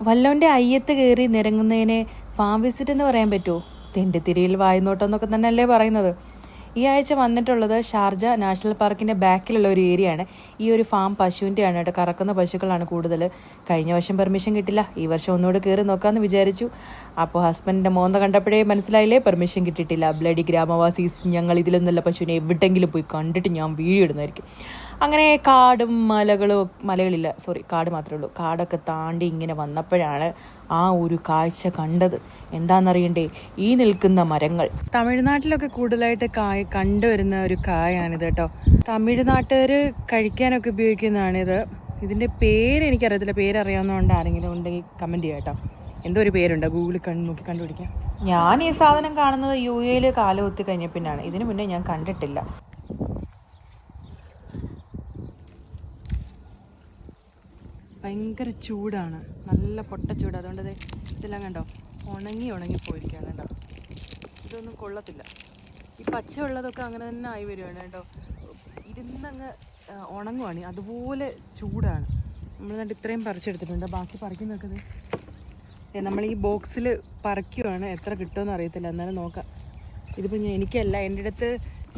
വല്ലോൻ്റെ അയ്യത്ത് കയറി നിരങ്ങുന്നതിനെ farm visit എന്ന് പറയാൻ പറ്റുമോ? തിണ്ടിത്തിരിയിൽ വായുനോട്ടം എന്നൊക്കെ തന്നെയല്ലേ പറയുന്നത്. ഈ ആഴ്ച വന്നിട്ടുള്ളത് ഷാർജ നാഷണൽ പാർക്കിൻ്റെ ബാക്കിലുള്ള ഒരു ഏരിയ ആണ്. ഈ ഒരു ഫാം പശുവിൻ്റെയാണ് കേട്ടോ. കറക്കുന്ന പശുക്കളാണ് കൂടുതൽ. കഴിഞ്ഞ വർഷം പെർമിഷൻ കിട്ടില്ല, ഈ വർഷം ഒന്നുകൂടെ കയറി നോക്കാമെന്ന് വിചാരിച്ചു. അപ്പോൾ ഹസ്ബൻഡിൻ്റെ മോന്ത കണ്ടപ്പോഴേ മനസ്സിലായില്ലേ പെർമിഷൻ കിട്ടിയിട്ടില്ല. ബ്ലഡി ഗ്രാമവാസീസ്, ഞങ്ങൾ ഇതിലൊന്നല്ല പശുവിനെ എവിടെയെങ്കിലും പോയി കണ്ടിട്ട് ഞാൻ വീഡിയോ ഇടുന്നതായിരിക്കും. അങ്ങനെ കാടും കാട് മാത്രമേ ഉള്ളൂ. കാടൊക്കെ താണ്ടി ഇങ്ങനെ വന്നപ്പോഴാണ് ആ ഒരു കാഴ്ച കണ്ടത്. എന്താണെന്നറിയണ്ടേ? ഈ നിൽക്കുന്ന മരങ്ങൾ തമിഴ്നാട്ടിലൊക്കെ കൂടുതലായിട്ട് കണ്ടുവരുന്ന ഒരു കായാണിത് കേട്ടോ. തമിഴ്നാട്ടുകാർ കഴിക്കാനൊക്കെ ഉപയോഗിക്കുന്നതാണിത്. ഇതിൻ്റെ പേര് എനിക്കറിയത്തില്ല. പേരറിയാവുന്നതുകൊണ്ട് ആരെങ്കിലും ഉണ്ടെങ്കിൽ കമൻറ്റ് ചെയ്യാം കേട്ടോ. എന്തോ ഒരു പേരുണ്ട്, ഗൂഗിളിൽ നോക്കി കണ്ടുപിടിക്കാം. ഞാൻ ഈ സാധനം കാണുന്നത് UAE കാലകുത്തി കഴിഞ്ഞ പിന്നാണ്. ഇതിനു മുന്നേ ഞാൻ കണ്ടിട്ടില്ല. ഭയങ്കര ചൂടാണ്, നല്ല പൊട്ട ചൂട്. അതുകൊണ്ട് ഇതെല്ലാം കണ്ടോ ഉണങ്ങി പോയിരിക്കുകയാണ് കേട്ടോ. ഇതൊന്നും കൊള്ളത്തില്ല. ഈ പച്ച ഉള്ളതൊക്കെ അങ്ങനെ തന്നെ ആയി വരുവാണ് കേട്ടോ. ഇരുന്നങ്ങ് ഉണങ്ങുവാണ്, അതുപോലെ ചൂടാണ്. നമ്മൾ കണ്ട് ഇത്രയും പറിച്ചെടുത്തിട്ടുണ്ട്. ബാക്കി പറിക്കുന്നൊക്കെ നമ്മൾ ഈ ബോക്സിൽ പറിക്കുവാണ്. എത്ര കിട്ടുമെന്ന് അറിയത്തില്ല, എന്നാലും നോക്കാം. ഇതിപ്പോൾ എനിക്കല്ല, എൻ്റെ അടുത്ത്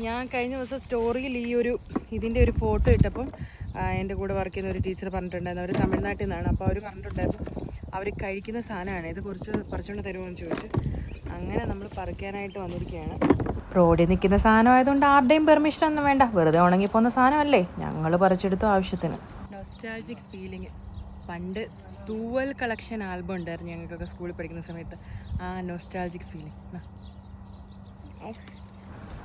ഞാൻ കഴിഞ്ഞ ദിവസം സ്റ്റോറിയിൽ ഇതിൻ്റെ ഒരു ഫോട്ടോ ഇട്ടപ്പം എൻ്റെ കൂടെ വർക്ക് ചെയ്യുന്ന ഒരു ടീച്ചർ പറഞ്ഞിട്ടുണ്ടായിരുന്നു. അവർ തമിഴ്നാട്ടിൽ നിന്നാണ്. അപ്പോൾ അവർ പറഞ്ഞിട്ടുണ്ടായിരുന്നു അവർ കഴിക്കുന്ന സാധനമാണ് ഇത്, കുറച്ച് പറിച്ചുകൊണ്ട് തരുമോ എന്ന് ചോദിച്ചു. അങ്ങനെ നമ്മൾ പറിക്കാനായിട്ട് വന്നിരിക്കുകയാണ്. റോഡിൽ നിൽക്കുന്ന സാധനമായതുകൊണ്ട് ആരുടെയും പെർമിഷൻ ഒന്നും വേണ്ട, വെറുതെ ഉണങ്ങിപ്പോകുന്ന സാധനമല്ലേ. ഞങ്ങൾ പറിച്ചെടുത്തു ആവശ്യത്തിന്. Nostalgic feeling. പണ്ട് തൂവൽ കളക്ഷൻ ആൽബം ഉണ്ടായിരുന്നു ഞങ്ങൾക്കൊക്കെ സ്കൂളിൽ പഠിക്കുന്ന സമയത്ത്. ആ നൊസ്റ്റാൾജിക് ഫീലിംഗ്.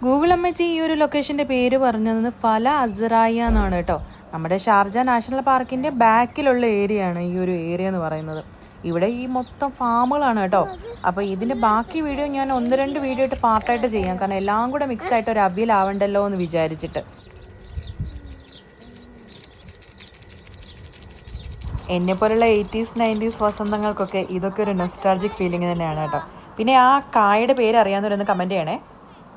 ഗൂഗിൾ അമ്മച്ചി ഈ ഒരു ലൊക്കേഷൻ്റെ പേര് പറഞ്ഞത് ഫല അസറായ എന്നാണ് കേട്ടോ. നമ്മുടെ ഷാർജ നാഷണൽ പാർക്കിൻ്റെ ബാക്കിലുള്ള ഏരിയ ആണ് ഈ ഒരു ഏരിയ എന്ന് പറയുന്നത്. ഇവിടെ ഈ മൊത്തം ഫാമുകളാണ് കേട്ടോ. അപ്പോൾ ഇതിൻ്റെ ബാക്കി വീഡിയോ ഞാൻ 1-2 വീഡിയോ ആയിട്ട് പാർട്ടായിട്ട് ചെയ്യാം. കാരണം എല്ലാം കൂടെ മിക്സ് ആയിട്ട് ഒരു അവിയലാവണ്ടല്ലോ എന്ന് വിചാരിച്ചിട്ട്. എന്നെപ്പോലുള്ള 80s 90s വസന്തങ്ങൾക്കൊക്കെ ഇതൊക്കെ ഒരു നൊസ്റ്റാൾജിക് ഫീലിംഗ് തന്നെയാണ് കേട്ടോ. പിന്നെ ആ കായയുടെ പേര് അറിയാവുന്നവരൊന്ന് കമൻറ്റ് ചെയ്യണേ.